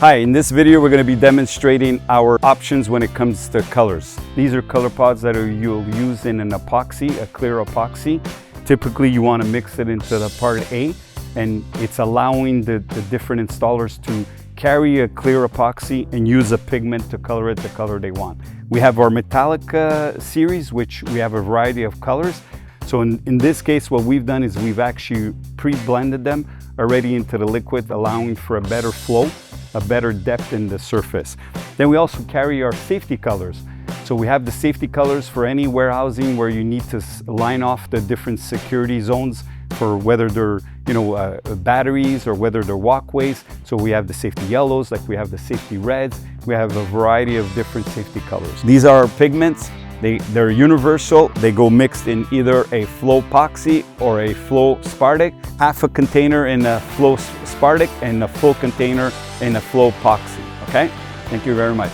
Hi, in this video we're going to be demonstrating our options when it comes to colors. These are color pods that you'll use in an epoxy, a clear epoxy. Typically you want to mix it into the part A, and it's allowing the different installers to carry a clear epoxy and use a pigment to color it the color they want. We have our metallic series, which we have a variety of colors. So in this case, what we've done is we've actually pre-blended them already into the liquid, allowing for a better flow, a better depth in the surface. Then we also carry our safety colors. So we have the safety colors for any warehousing where you need to line off the different security zones for whether they're batteries or whether they're walkways. So we have the safety yellows, like we have the safety reds. We have a variety of different safety colors. These are our pigments. They're universal. They go mixed in either a Flo-Poxy or a Flo-Spartic, half a container in a Flo-Spartic and a full container in a Flo-Poxy, okay? Thank you very much.